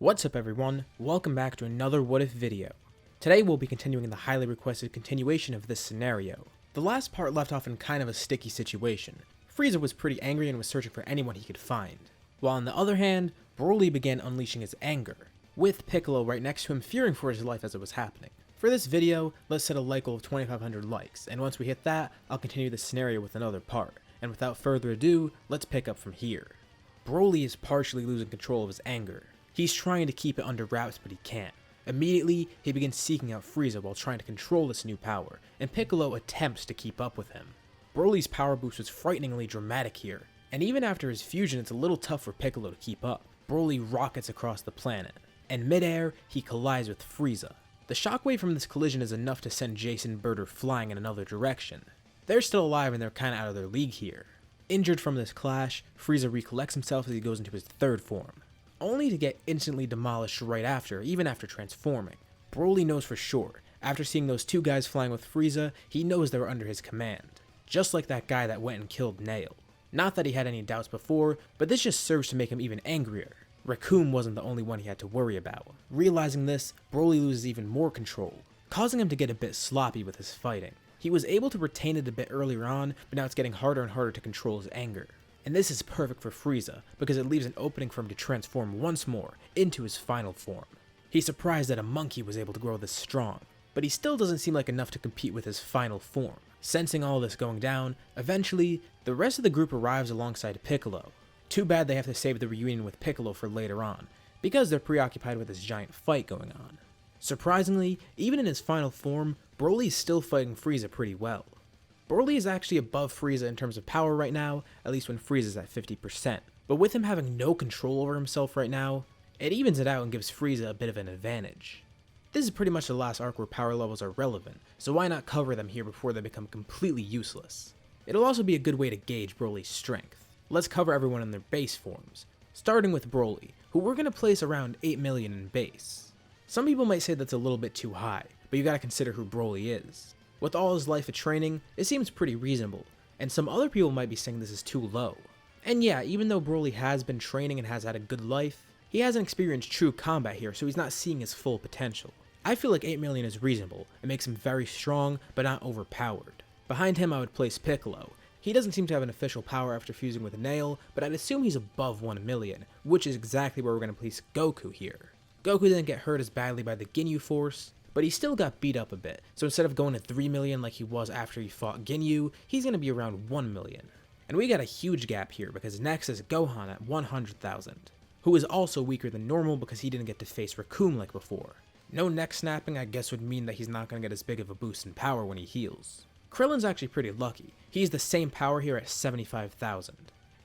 What's up everyone, welcome back to another What If video. Today we'll be continuing the highly requested continuation of this scenario. The last part left off in kind of a sticky situation. Frieza was pretty angry and was searching for anyone he could find. While on the other hand, Broly began unleashing his anger, with Piccolo right next to him fearing for his life as it was happening. For this video, let's set a like goal of 2,500 likes, and once we hit that, I'll continue the scenario with another part. And without further ado, let's pick up from here. Broly is partially losing control of his anger. He's trying to keep it under wraps, but he can't. Immediately, he begins seeking out Frieza while trying to control this new power, and Piccolo attempts to keep up with him. Broly's power boost was frighteningly dramatic here, and even after his fusion it's a little tough for Piccolo to keep up. Broly rockets across the planet, and mid-air, he collides with Frieza. The shockwave from this collision is enough to send Jason Birder flying in another direction. They're still alive and they're kinda out of their league here. Injured from this clash, Frieza recollects himself as he goes into his third form, only to get instantly demolished right after, even after transforming. Broly knows for sure, after seeing those two guys flying with Frieza, he knows they were under his command, just like that guy that went and killed Nail. Not that he had any doubts before, but this just serves to make him even angrier. Raccoon wasn't the only one he had to worry about. Realizing this, Broly loses even more control, causing him to get a bit sloppy with his fighting. He was able to retain it a bit earlier on, but now it's getting harder and harder to control his anger. And this is perfect for Frieza, because it leaves an opening for him to transform once more into his final form. He's surprised that a monkey was able to grow this strong, but he still doesn't seem like enough to compete with his final form. Sensing all this going down, eventually, the rest of the group arrives alongside Piccolo. Too bad they have to save the reunion with Piccolo for later on, because they're preoccupied with this giant fight going on. Surprisingly, even in his final form, Broly is still fighting Frieza pretty well. Broly is actually above Frieza in terms of power right now, at least when Frieza's at 50%. But with him having no control over himself right now, it evens it out and gives Frieza a bit of an advantage. This is pretty much the last arc where power levels are relevant, so why not cover them here before they become completely useless? It'll also be a good way to gauge Broly's strength. Let's cover everyone in their base forms, starting with Broly, who we're going to place around 8 million in base. Some people might say that's a little bit too high, but you gotta consider who Broly is. With all his life of training, it seems pretty reasonable, and some other people might be saying this is too low. And yeah, even though Broly has been training and has had a good life, he hasn't experienced true combat here, so he's not seeing his full potential. I feel like 8 million is reasonable. It makes him very strong, but not overpowered. Behind him I would place Piccolo. He doesn't seem to have an official power after fusing with Nail, but I'd assume he's above 1 million, which is exactly where we're going to place Goku here. Goku didn't get hurt as badly by the Ginyu Force, but he still got beat up a bit, so instead of going to 3 million like he was after he fought Ginyu, he's going to be around 1 million. And we got a huge gap here because next is Gohan at 100,000, who is also weaker than normal because he didn't get to face Raccoon like before. No neck snapping I guess would mean that he's not going to get as big of a boost in power when he heals. Krillin's actually pretty lucky, he's the same power here at 75,000.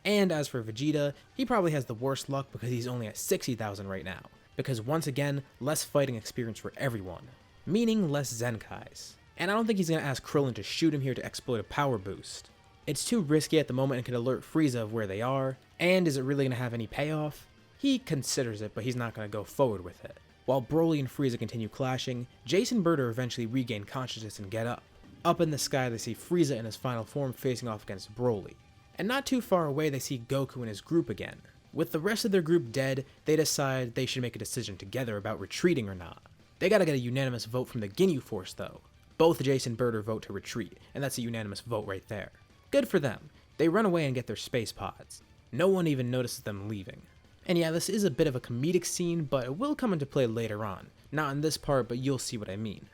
And as for Vegeta, he probably has the worst luck because he's only at 60,000 right now, because once again, less fighting experience for everyone, meaning less Zenkais. And I don't think he's going to ask Krillin to shoot him here to exploit a power boost. It's too risky at the moment and could alert Frieza of where they are, and is it really going to have any payoff? He considers it, but he's not going to go forward with it. While Broly and Frieza continue clashing, Jason Birder eventually regain consciousness and get up. Up in the sky they see Frieza in his final form facing off against Broly. And not too far away they see Goku and his group again. With the rest of their group dead, they decide they should make a decision together about retreating or not. They gotta get a unanimous vote from the Ginyu Force though. Both Jason Birder vote to retreat, and that's a unanimous vote right there. Good for them. They run away and get their space pods. No one even notices them leaving. And yeah, this is a bit of a comedic scene, but it will come into play later on. Not in this part, but you'll see what I mean.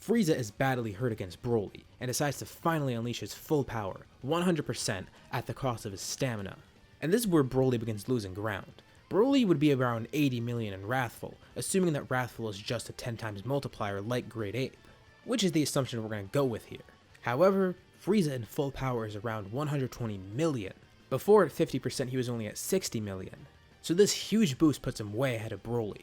Frieza is badly hurt against Broly, and decides to finally unleash his full power, 100% at the cost of his stamina. And this is where Broly begins losing ground. Broly would be around 80 million in Wrathful, assuming that Wrathful is just a 10 times multiplier like Great Ape, which is the assumption we're going to go with here. However, Frieza in full power is around 120 million. Before at 50% he was only at 60 million, so this huge boost puts him way ahead of Broly.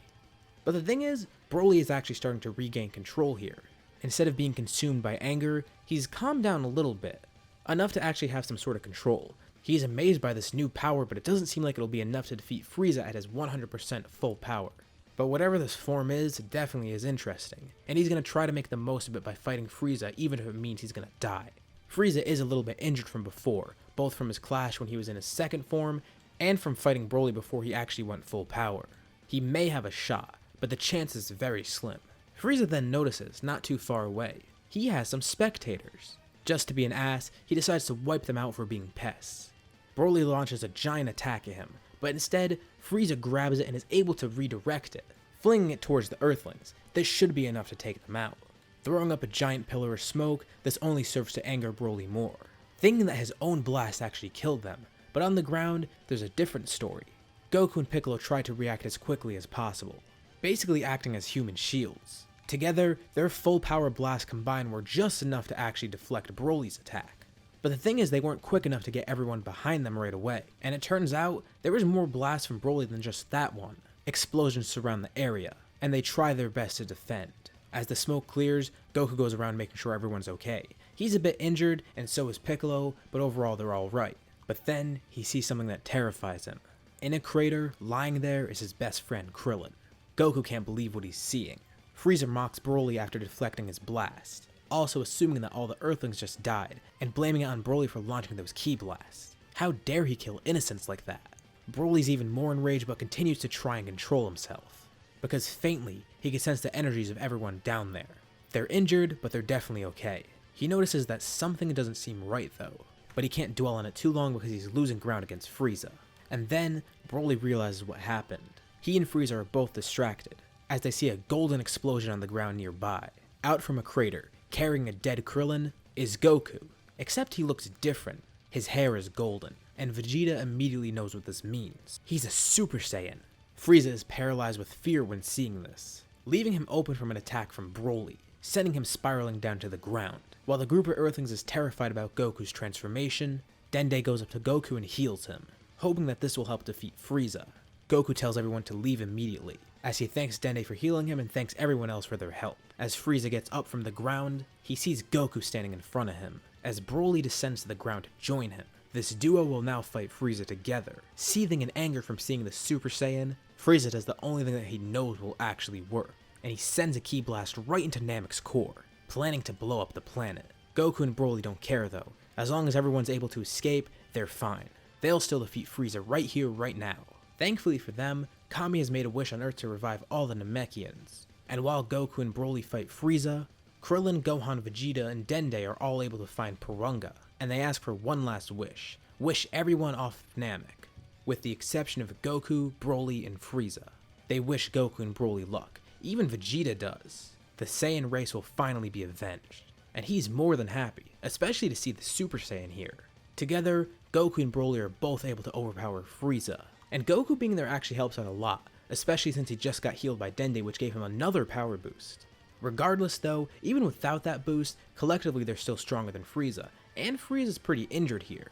But the thing is, Broly is actually starting to regain control here. Instead of being consumed by anger, he's calmed down a little bit, enough to actually have some sort of control. He's amazed by this new power, but it doesn't seem like it'll be enough to defeat Frieza at his 100% full power. But whatever this form is, it definitely is interesting, and he's going to try to make the most of it by fighting Frieza even if it means he's going to die. Frieza is a little bit injured from before, both from his clash when he was in his second form, and from fighting Broly before he actually went full power. He may have a shot, but the chance is very slim. Frieza then notices, not too far away, he has some spectators. Just to be an ass, he decides to wipe them out for being pests. Broly launches a giant attack at him, but instead, Frieza grabs it and is able to redirect it, flinging it towards the Earthlings. This should be enough to take them out. Throwing up a giant pillar of smoke, this only serves to anger Broly more, thinking that his own blast actually killed them, but on the ground, there's a different story. Goku and Piccolo try to react as quickly as possible, basically acting as human shields. Together, their full power blasts combined were just enough to actually deflect Broly's attack. But the thing is, they weren't quick enough to get everyone behind them right away, and it turns out there was more blasts from Broly than just that one. Explosions surround the area, and they try their best to defend. As the smoke clears, Goku goes around making sure everyone's okay. He's a bit injured, and so is Piccolo, but overall they're all right. But then, he sees something that terrifies him. In a crater, lying there, is his best friend, Krillin. Goku can't believe what he's seeing. Frieza mocks Broly after deflecting his blast, also assuming that all the Earthlings just died, and blaming it on Broly for launching those ki blasts. How dare he kill innocents like that? Broly's even more enraged but continues to try and control himself, because faintly, he can sense the energies of everyone down there. They're injured, but they're definitely okay. He notices that something doesn't seem right though, but he can't dwell on it too long because he's losing ground against Frieza. And then, Broly realizes what happened. He and Frieza are both distracted, as they see a golden explosion on the ground nearby. Out from a crater, carrying a dead Krillin, is Goku, except he looks different. His hair is golden, and Vegeta immediately knows what this means. He's a Super Saiyan. Frieza is paralyzed with fear when seeing this, leaving him open from an attack from Broly, sending him spiraling down to the ground. While the group of Earthlings is terrified about Goku's transformation, Dende goes up to Goku and heals him, hoping that this will help defeat Frieza. Goku tells everyone to leave immediately, as he thanks Dende for healing him and thanks everyone else for their help. As Frieza gets up from the ground, he sees Goku standing in front of him, as Broly descends to the ground to join him. This duo will now fight Frieza together. Seething in anger from seeing the Super Saiyan, Frieza does the only thing that he knows will actually work, and he sends a ki blast right into Namek's core, planning to blow up the planet. Goku and Broly don't care though. As long as everyone's able to escape, they're fine. They'll still defeat Frieza right here, right now. Thankfully for them, Kami has made a wish on Earth to revive all the Namekians. And while Goku and Broly fight Frieza, Krillin, Gohan, Vegeta, and Dende are all able to find Porunga, and they ask for one last wish. Wish everyone off of Namek, with the exception of Goku, Broly, and Frieza. They wish Goku and Broly luck. Even Vegeta does. The Saiyan race will finally be avenged, and he's more than happy, especially to see the Super Saiyan here. Together, Goku and Broly are both able to overpower Frieza, and Goku being there actually helps out a lot, especially since he just got healed by Dende, which gave him another power boost. Regardless though, even without that boost, collectively they're still stronger than Frieza, and Frieza's pretty injured here.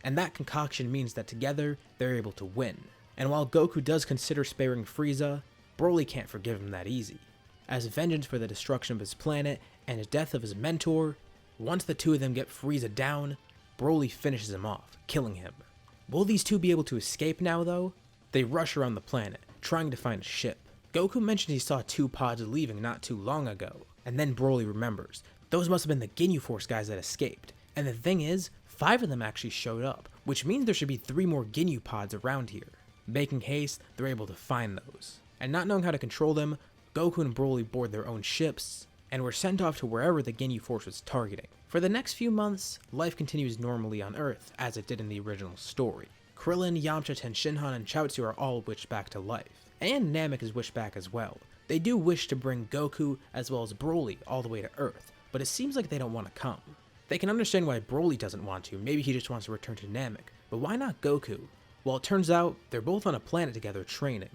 And that concoction means that together, they're able to win. And while Goku does consider sparing Frieza, Broly can't forgive him that easy. As vengeance for the destruction of his planet and the death of his mentor, once the two of them get Frieza down, Broly finishes him off, killing him. Will these two be able to escape now though? They rush around the planet, trying to find a ship. Goku mentioned he saw 2 pods leaving not too long ago, and then Broly remembers. Those must have been the Ginyu Force guys that escaped. And the thing is, 5 of them actually showed up, which means there should be 3 more Ginyu pods around here. Making haste, they're able to find those. And not knowing how to control them, Goku and Broly board their own ships, and were sent off to wherever the Ginyu Force was targeting. For the next few months, life continues normally on Earth, as it did in the original story. Krillin, Yamcha, Tenshinhan, and Chaozu are all wished back to life. And Namek is wished back as well. They do wish to bring Goku, as well as Broly, all the way to Earth, but it seems like they don't want to come. They can understand why Broly doesn't want to, maybe he just wants to return to Namek, but why not Goku? Well, it turns out, they're both on a planet together training.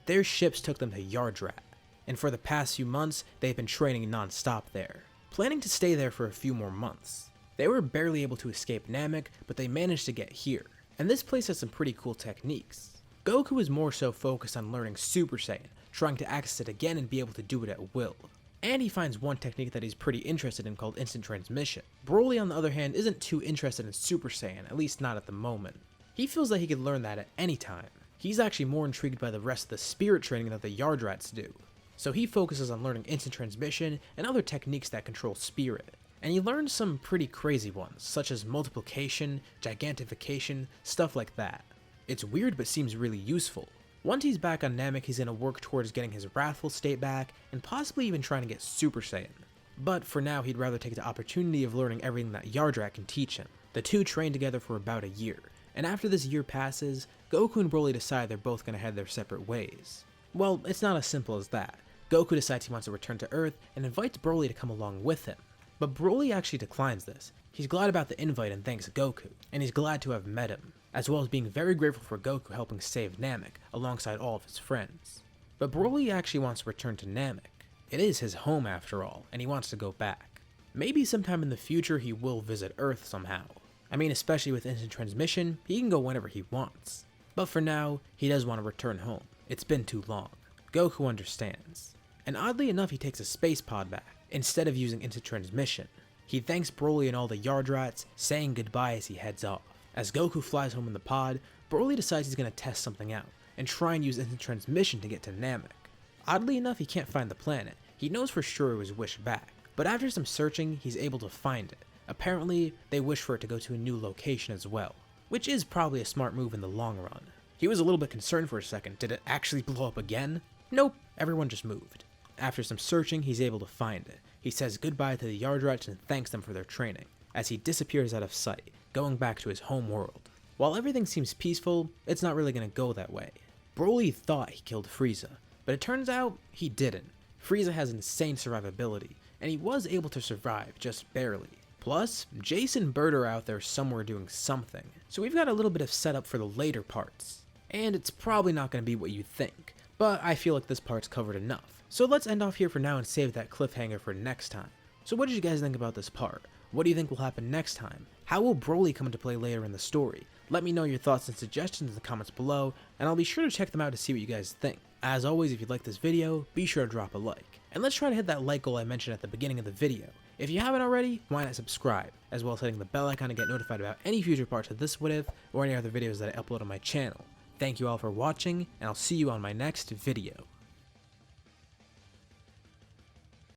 Their ships took them to Yardrat, and for the past few months, they've been training non-stop there, planning to stay there for a few more months. They were barely able to escape Namek, but they managed to get here, and this place has some pretty cool techniques. Goku is more so focused on learning Super Saiyan, trying to access it again and be able to do it at will. And he finds one technique that he's pretty interested in called instant transmission. Broly on the other hand isn't too interested in Super Saiyan, at least not at the moment. He feels that he could learn that at any time. He's actually more intrigued by the rest of the spirit training that the Yardrats do. So he focuses on learning instant transmission and other techniques that control spirit. And he learns some pretty crazy ones, such as multiplication, gigantification, stuff like that. It's weird but seems really useful. Once he's back on Namek, he's gonna work towards getting his wrathful state back, and possibly even trying to get Super Saiyan. But for now, he'd rather take the opportunity of learning everything that Yardrat can teach him. The two train together for about a year, and after this year passes, Goku and Broly decide they're both gonna head their separate ways. Well, it's not as simple as that. Goku decides he wants to return to Earth and invites Broly to come along with him. But Broly actually declines this. He's glad about the invite and thanks Goku, and he's glad to have met him, as well as being very grateful for Goku helping save Namek alongside all of his friends. But Broly actually wants to return to Namek. It is his home after all, and he wants to go back. Maybe sometime in the future he will visit Earth somehow. I mean, especially with instant transmission, he can go whenever he wants. But for now, he does want to return home. It's been too long. Goku understands. And oddly enough, he takes a space pod back, instead of using instant transmission. He thanks Broly and all the Yardrats, saying goodbye as he heads off. As Goku flies home in the pod, Broly decides he's going to test something out, and try and use instant transmission to get to Namek. Oddly enough, he can't find the planet. He knows for sure it was wished back, but after some searching, he's able to find it. Apparently, they wish for it to go to a new location as well, which is probably a smart move in the long run. He was a little bit concerned for a second. Did it actually blow up again? Nope, everyone just moved. After some searching, he's able to find it. He says goodbye to the Yardrats and thanks them for their training, as he disappears out of sight, going back to his home world. While everything seems peaceful, it's not really going to go that way. Broly thought he killed Frieza, but it turns out he didn't. Frieza has insane survivability, and he was able to survive, just barely. Plus, Jace and Bert are out there somewhere doing something, so we've got a little bit of setup for the later parts. And it's probably not going to be what you think, but I feel like this part's covered enough. So let's end off here for now and save that cliffhanger for next time. So what did you guys think about this part? What do you think will happen next time? How will Broly come into play later in the story? Let me know your thoughts and suggestions in the comments below, and I'll be sure to check them out to see what you guys think. As always, if you like this video, be sure to drop a like. And let's try to hit that like goal I mentioned at the beginning of the video. If you haven't already, why not subscribe, as well as hitting the bell icon to get notified about any future parts of this What If, or any other videos that I upload on my channel. Thank you all for watching, and I'll see you on my next video.